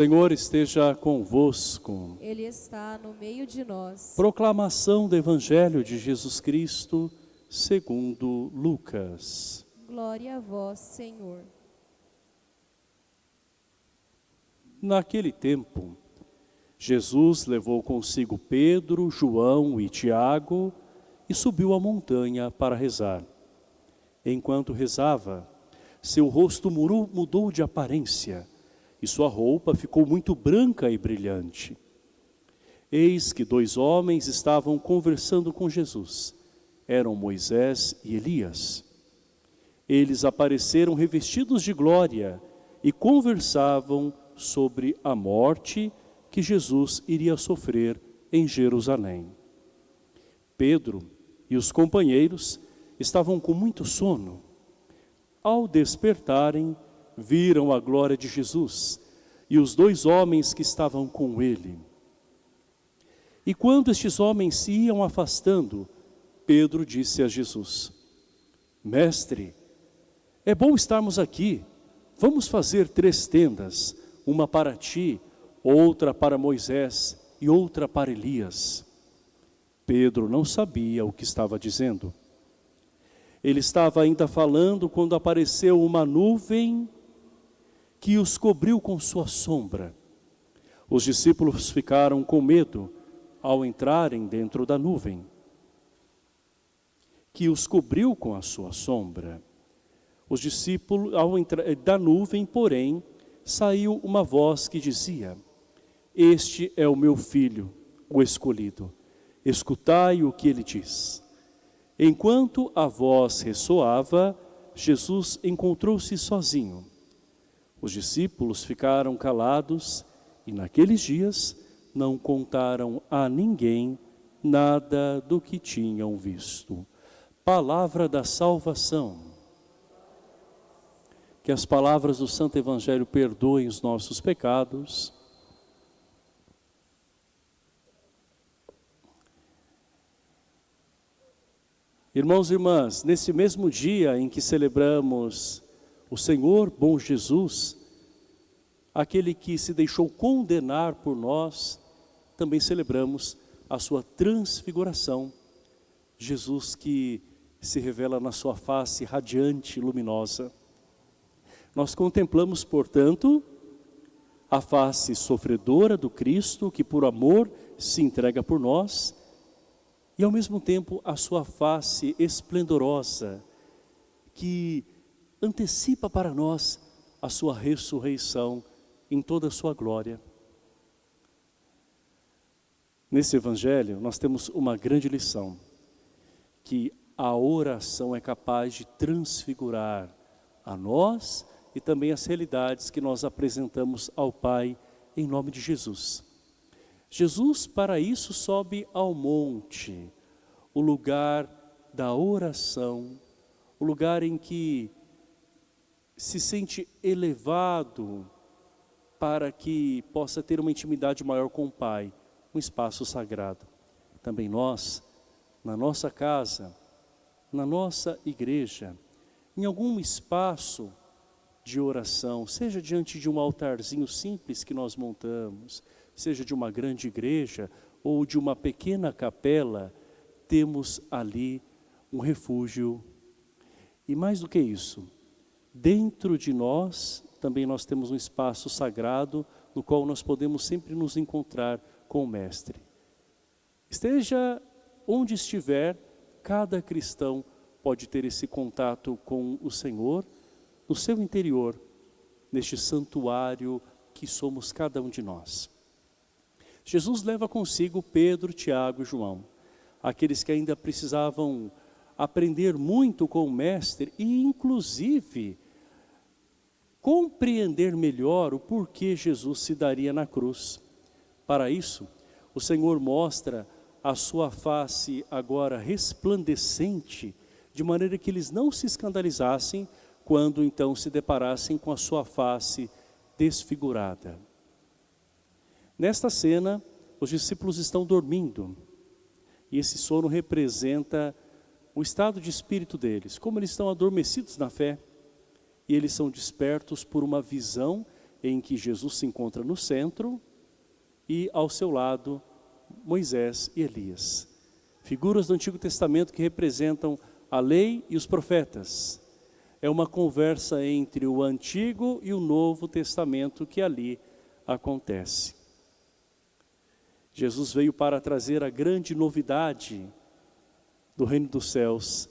O Senhor esteja convosco. Ele está no meio de nós. Proclamação do Evangelho de Jesus Cristo, segundo Lucas. Glória a vós, Senhor. Naquele tempo, Jesus levou consigo Pedro, João e Tiago e subiu a montanha para rezar. Enquanto rezava, seu rosto mudou de aparência e sua roupa ficou muito branca e brilhante. Eis que 2 homens estavam conversando com Jesus. Eram Moisés e Elias. Eles apareceram revestidos de glória e conversavam sobre a morte que Jesus iria sofrer em Jerusalém. Pedro e os companheiros estavam com muito sono. Ao despertarem, viram a glória de Jesus e os 2 homens que estavam com ele. E quando estes homens se iam afastando, Pedro disse a Jesus: Mestre, é bom estarmos aqui. Vamos fazer 3 tendas, uma para ti, outra para Moisés e outra para Elias. Pedro não sabia o que estava dizendo. Ele estava ainda falando quando apareceu uma nuvem que os cobriu com sua sombra. Os discípulos ficaram com medo ao entrarem dentro da nuvem, que os cobriu com a sua sombra. Os discípulos, ao entrar da nuvem, porém, saiu uma voz que dizia: Este é o meu filho, o escolhido. Escutai o que ele diz. Enquanto a voz ressoava, Jesus encontrou-se sozinho. Os discípulos ficaram calados e naqueles dias não contaram a ninguém nada do que tinham visto. Palavra da salvação. Que as palavras do Santo Evangelho perdoem os nossos pecados. Irmãos e irmãs, nesse mesmo dia em que celebramos o Senhor bom Jesus, aquele que se deixou condenar por nós, também celebramos a sua transfiguração. Jesus que se revela na sua face radiante e luminosa. Nós contemplamos, portanto, a face sofredora do Cristo, que por amor se entrega por nós, e ao mesmo tempo a sua face esplendorosa, que antecipa para nós a sua ressurreição em toda a sua glória. Nesse Evangelho nós temos uma grande lição, que a oração é capaz de transfigurar a nós e também as realidades que nós apresentamos ao Pai em nome de Jesus. Jesus, para isso, sobe ao monte, o lugar da oração, o lugar em que se sente elevado para que possa ter uma intimidade maior com o Pai, um espaço sagrado. Também nós, na nossa casa, na nossa igreja, em algum espaço de oração, seja diante de um altarzinho simples que nós montamos, seja de uma grande igreja ou de uma pequena capela, temos ali um refúgio. E mais do que isso, dentro de nós também nós temos um espaço sagrado no qual nós podemos sempre nos encontrar com o Mestre. Esteja onde estiver, cada cristão pode ter esse contato com o Senhor no seu interior, neste santuário que somos cada um de nós. Jesus leva consigo Pedro, Tiago e João, aqueles que ainda precisavam aprender muito com o Mestre e inclusive compreender melhor o porquê Jesus se daria na cruz. Para isso, o Senhor mostra a sua face agora resplandecente, de maneira que eles não se escandalizassem quando então se deparassem com a sua face desfigurada. Nesta cena, os discípulos estão dormindo, e esse sono representa o estado de espírito deles, como eles estão adormecidos na fé, e eles são despertos por uma visão em que Jesus se encontra no centro e ao seu lado Moisés e Elias. Figuras do Antigo Testamento que representam a lei e os profetas. É uma conversa entre o Antigo e o Novo Testamento que ali acontece. Jesus veio para trazer a grande novidade do reino dos céus,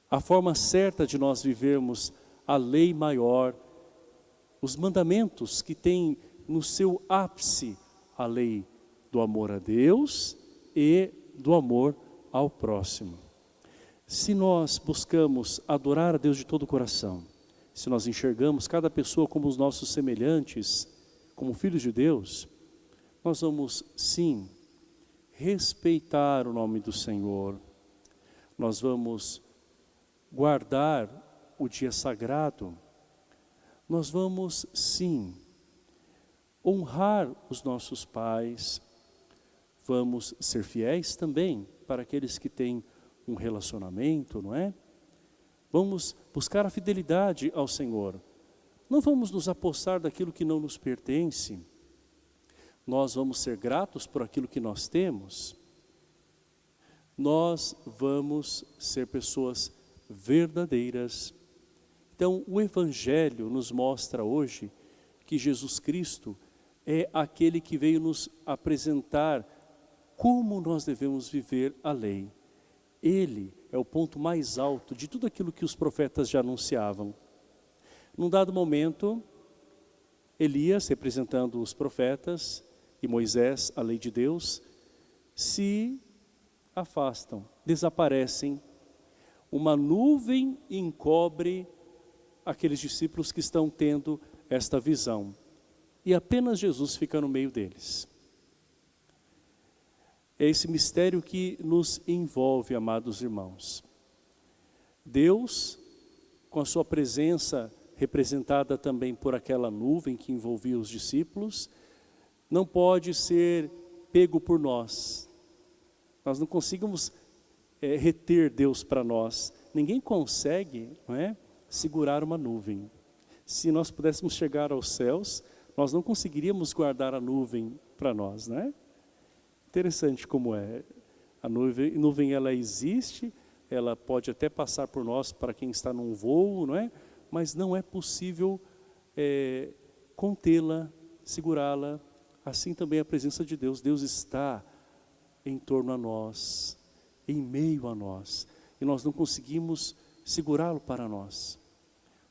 a forma certa de nós vivermos a lei maior, os mandamentos que têm no seu ápice a lei do amor a Deus e do amor ao próximo. Se nós buscamos adorar a Deus de todo o coração, se nós enxergamos cada pessoa como os nossos semelhantes, como filhos de Deus, nós vamos sim respeitar o nome do Senhor. Nós vamos guardar o dia sagrado. Nós vamos sim honrar os nossos pais. Vamos ser fiéis também para aqueles que têm um relacionamento, não é? Vamos buscar a fidelidade ao Senhor. Não vamos nos apossar daquilo que não nos pertence. Nós vamos ser gratos por aquilo que nós temos. Nós vamos ser pessoas verdadeiras. Então, o Evangelho nos mostra hoje que Jesus Cristo é aquele que veio nos apresentar como nós devemos viver a lei. Ele é o ponto mais alto de tudo aquilo que os profetas já anunciavam. Num dado momento, Elias, representando os profetas, e Moisés, a lei de Deus, se afastam, desaparecem. Uma nuvem encobre aqueles discípulos que estão tendo esta visão. E apenas Jesus fica no meio deles. É esse mistério que nos envolve, amados irmãos. Deus, com a sua presença representada também por aquela nuvem que envolvia os discípulos, não pode ser pego por nós. Nós não conseguimos reter Deus para nós. Ninguém consegue, não é, segurar uma nuvem. Se nós pudéssemos chegar aos céus, nós não conseguiríamos guardar a nuvem para nós, não é? Interessante como é. A nuvem ela existe, ela pode até passar por nós para quem está num voo, não é? Mas não é possível contê-la, segurá-la. Assim também a presença de Deus. Deus está em torno a nós, em meio a nós. E nós não conseguimos segurá-lo para nós.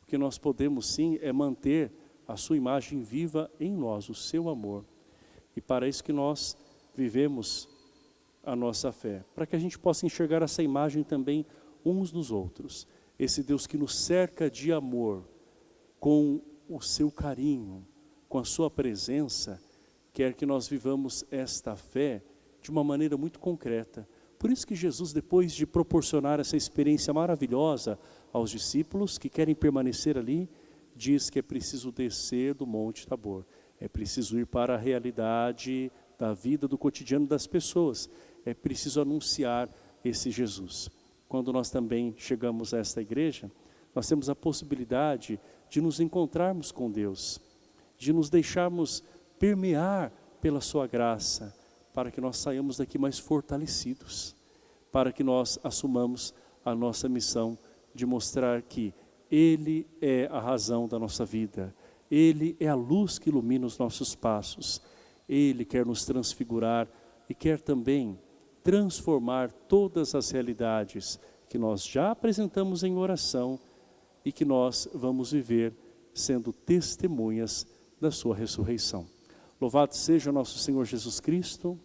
O que nós podemos sim é manter a sua imagem viva em nós, o seu amor. E para isso que nós vivemos a nossa fé. Para que a gente possa enxergar essa imagem também uns nos outros. Esse Deus que nos cerca de amor, com o seu carinho, com a sua presença, quer que nós vivamos esta fé de uma maneira muito concreta. Por isso que Jesus, depois de proporcionar essa experiência maravilhosa aos discípulos que querem permanecer ali, diz que é preciso descer do Monte Tabor. É preciso ir para a realidade da vida, do cotidiano das pessoas. É preciso anunciar esse Jesus. Quando nós também chegamos a esta igreja, nós temos a possibilidade de nos encontrarmos com Deus, de nos deixarmos permear pela sua graça, para que nós saiamos daqui mais fortalecidos, para que nós assumamos a nossa missão de mostrar que Ele é a razão da nossa vida, Ele é a luz que ilumina os nossos passos, Ele quer nos transfigurar e quer também transformar todas as realidades que nós já apresentamos em oração e que nós vamos viver sendo testemunhas da sua ressurreição. Louvado seja nosso Senhor Jesus Cristo.